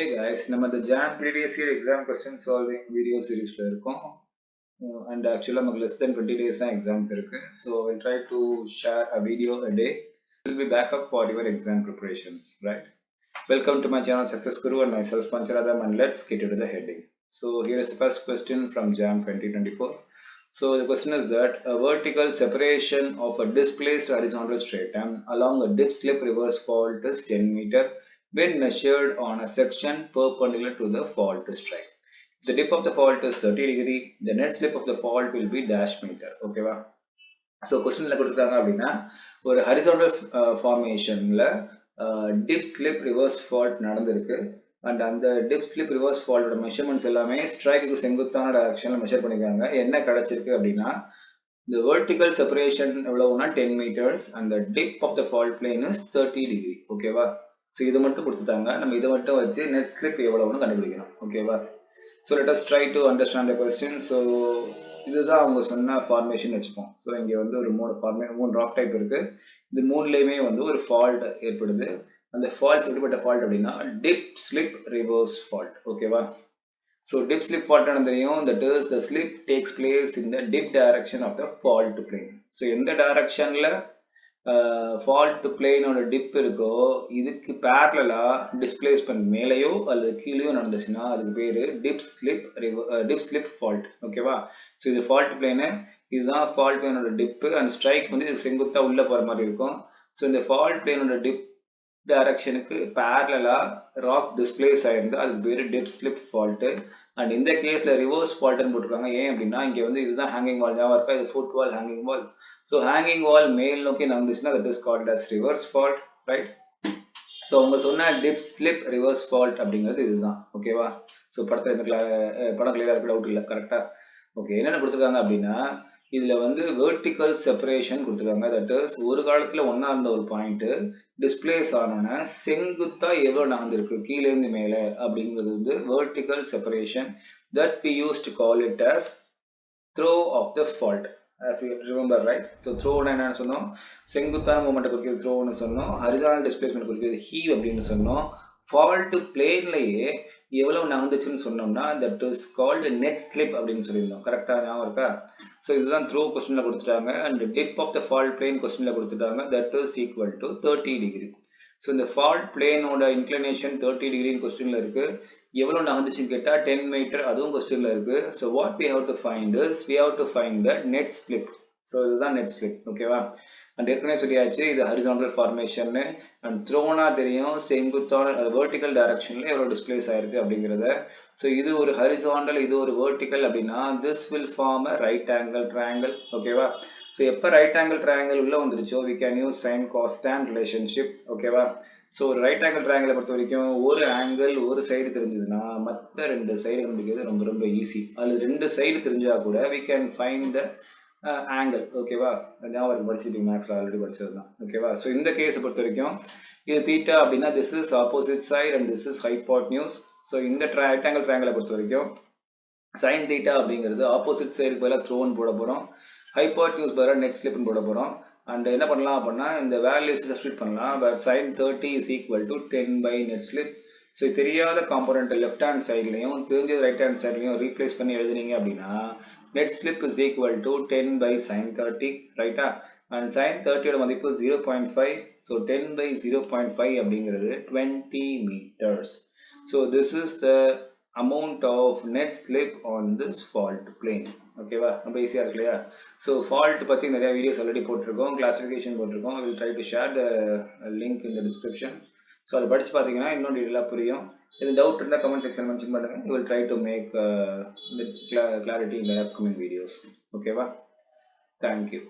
Hey guys, நம்ம the JAM previous year exam question solving video seriesல இருக்கோம். And actually நமக்கு less than 20 days தான் exam இருக்கு. So we'll try to share a video a day. This will be backup for your exam preparations, right? Welcome to my channel Success Guru and myself Pancharadam, and let's get into the heading. So here is the first question from JAM 2024. So the question is that a vertical separation of a displaced horizontal stratum along a dip slip reverse fault is 10 meter when measured on a section perpendicular to the fault strike. The dip of the fault is 30 degree. The net slip of the fault will be dash meter. Okay va? So கொஸ்டின்ல கொடுத்துருக்காங்க அப்படின்னா ஒரு horizontal ஃபார்மேஷன்ல dip slip reverse fault நடந்திருக்கு. And அந்த dip slip reverse ஃபால்ட்டோட measurements எல்லாமே ஸ்ட்ரைக்கு செங்குத்தான டைரக்ஷன்ல மெஷர் பண்ணிருக்காங்க. என்ன கிடைச்சிருக்கு அப்படின்னா the vertical separation எவ்வளவுனா 10 meters and the dip of the fault plane is 30 degree. ஓகேவா? ஸோ இது மட்டும் கொடுத்துட்டாங்க. நம்ம இதை மட்டும் வச்சு நெட் ஸ்லிப் எவ்வளவுன்னு கண்டுபிடிக்கணும். ஓகேவா? So let us try to understand the question. So இதுதான் அவங்க சொன்ன ஃபார்மேஷன் வச்சுப்போம். ஸோ இங்கே வந்து ஒரு மூணு ராக் டைப் இருக்கு. இது மூணுலேயுமே வந்து ஒரு ஃபால்ட் ஏற்படுது. அந்த ஃபால்ட் எப்படிப்பட்ட ஃபால்ட் அப்படின்னா டிப் ஸ்லிப் ரிவர்ஸ் ஃபால்ட். ஓகேவா? ஸோ டிப் ஸ்லிப் ஃபால்ட் தெரியும். That is the slip takes place in the dip direction of the fault plane. So எந்த டைரக்ஷன்ல ஃபால்ட் பிளேனோட டிப் இருக்கோ இதுக்கு பேரலா டிஸ்பிளேஸ்மெண்ட் மேலேயோ அல்லது கீழேயோ நடந்துச்சுன்னா அதுக்கு பேரு டிப் ஸ்லிப் ஃபால்ட். ஓகேவா? ஸோ இது ஃபால்ட் பிளேனு, இதுதான் ஃபால்ட் பிளேனோட டிப். அண்ட் ஸ்ட்ரைக் வந்து இது செங்குத்தா உள்ள போற மாதிரி இருக்கும். ஸோ இந்த ஃபால்ட் பிளேனோட டிப் டைரக்ஷனுக்கு பேரலா ராக் டிஸ்பிளேஸ் ஆயிருந்தா அதுக்கு பேரு டிப் ஸ்லிப் ஃபால்ட். அண்ட் இந்த கேஸ்ல ரிவர்ஸ் ஃபால்ட்னு போட்டிருக்காங்க. ஏன் அப்படின்னா இங்க வந்து இதுதான் ஹேங்கிங் வால், ஞாபகம் இருக்கா? இது foot wall, hanging wall. So hanging wall மேல் நோக்கி நடந்துச்சுன்னா that is called as reverse fault, right? So அவங்க சொன்ன டிப் ஸ்லிப் ரிவர்ஸ் ஃபால்ட் அப்படிங்கிறது இதுதான். ஓகேவா? ஸோ படத்தில் படம் கிளியரா இருக்கு, டவுட் இல்லை, கரெக்டா? ஓகே, என்னென்ன கொடுத்துருக்காங்க அப்படின்னா இதுல வந்து வெர்டிக்கல் செப்பரேஷன் கொடுத்துருக்காங்க. தட் இஸ் ஒரு காலத்துல ஒன்னா இருந்த ஒரு பாயிண்ட் டிஸ்பிளேஸ் ஆனோன்னா செங்குத்தா எவ்வளவு நகர்ந்திருக்கு கீழே இருந்து மேல அப்படிங்கிறது வந்து vertical separation. That we used to call it as throw of the fault, as you remember, right? So throw என்ன சொன்னோம்? செங்குத்தான மூமெண்ட் குறிக்கிறது throw னு சொன்னோம். ஹரிசாண்டல் டிஸ்பிளேஸ்மெண்ட் குறிக்கிறது heave அப்படின்னு சொன்னோம். ஃபால்ட் பிளேன்லயே எவ்வளவு நகர்ந்துச்சுன்னு சொன்னோம்னா that is called net slip அப்படின்னு சொல்லியிருந்தோம். கரெக்டா ஞாபகம் இருக்கா? ஸோ இதுதான் த்ரோ கொஸ்டின்ல கொடுத்துட்டாங்க. And dip of the fault plane கொஸ்டின்ல கொடுத்துட்டாங்க. That is equal to 30 degree. So இந்த ஃபால்ட் பிளேனோட இன்க்ளினேஷன் 30 டிகிரின்னு கொஸ்டின்ல இருக்கு. எவ்வளவு நகர்ந்துச்சுன்னு கேட்டா 10 மீட்டர், அதுவும் கொஸ்டின்ல இருக்கு. So what we have to find is we have to find the net slip. So இதுதான் நெட் ஸ்லிப். ஓகேவா? அண்ட் ஏற்கனவே சொல்லியாச்சு இது ஹரிசாண்டல் ஃபார்மேஷன். அண்ட் த்ரோனா தெரியும் செங்குத்தான வெர்டிக்கல் டைரக்ஷன்ல எவ்வளவு டிஸ்பிளேஸ் ஆயிருக்கு அப்படிங்கிறத. ஸோ இது ஒரு ஹரிசாண்டல், இது ஒரு வெர்டிக்கல் அப்படின்னா this will form a right angle triangle. ஓகேவா? ஸோ எப்போ ரைட் ஆங்கிள் ட்ரையாங்கிள் உள்ள வந்துருச்சோ we can use sin cos tan relationship. ஓகேவா? ஸோ ஒரு ரைட் ஆங்கிள் ட்ரையாங்கிளை பொறுத்த வரைக்கும் ஒரு ஆங்கிள் ஒரு சைடு தெரிஞ்சதுன்னா மற்ற ரெண்டு சைடு கண்டுபிடிக்கிறது ரொம்ப ரொம்ப ஈஸி. அது ரெண்டு சைடு தெரிஞ்சா கூட we can find the angle. ஓகேவா? ஞாபகம் படிச்சுட்டு மேக்ஸ்ல ஆல்ரெடி படிச்சது தான். ஓகேவா? ஸோ இந்த கேஸை பொறுத்த வரைக்கும் இது தீட்டா அப்படின்னா this is opposite side and this is hypotenuse. So இந்த ரெக்டாங்கிள் ட்ரையாங்கிளை பொறுத்த வரைக்கும் சைன் தீட்டா அப்படிங்கிறது ஆப்போசிட் சைடுக்கு பதிலாக த்ரோன் போட போறோம், ஹைபாட்னியூஸ் பதிலாக நெட் ஸ்லிப்னு போட போறோம். அண்ட் என்ன பண்ணலாம் அப்படின்னா இந்த வேல்யூஸ் சப்ஸ்டிட் பண்ணலாம். Where sine 30 is equal to 10 by net slip. So தெரியாத காம்போனன்ட் லெஃப்ட் ஹேண்ட் சைட்லையும் தெரிஞ்சது ரைட் ஹேண்ட் சைட்லையும் ரீப்ளேஸ் பண்ணி எழுதுனீங்க அப்படின்னா net slip is equal to 10 by sin 30, right? And sin 30 மதிப்பு 0.5. so 10 by 0.5 அப்படிங்கிறது 20 meters. So this is the amount of net slip on this fault plane. ஓகேவா? ரொம்ப ஈஸியா இருக்கு இல்லையா? ஸோ ஃபால்ட் பத்தி நிறைய வீடியோஸ் ஆல்ரெடி போட்டிருக்கோம், கிளாசிஃபிகேஷன் போட்டிருக்கோம். I will try to share the link in the description. So அதை படிச்சு பார்த்தீங்கன்னா இன்னும் டீட்டெயிலாக புரியும். எது டவுட் இருந்தால் கமெண்ட் செக்ஷன் மென்ஷன் பண்ணுங்க. We will try to make clarity in the upcoming videos. ஓகேவா? Thank you.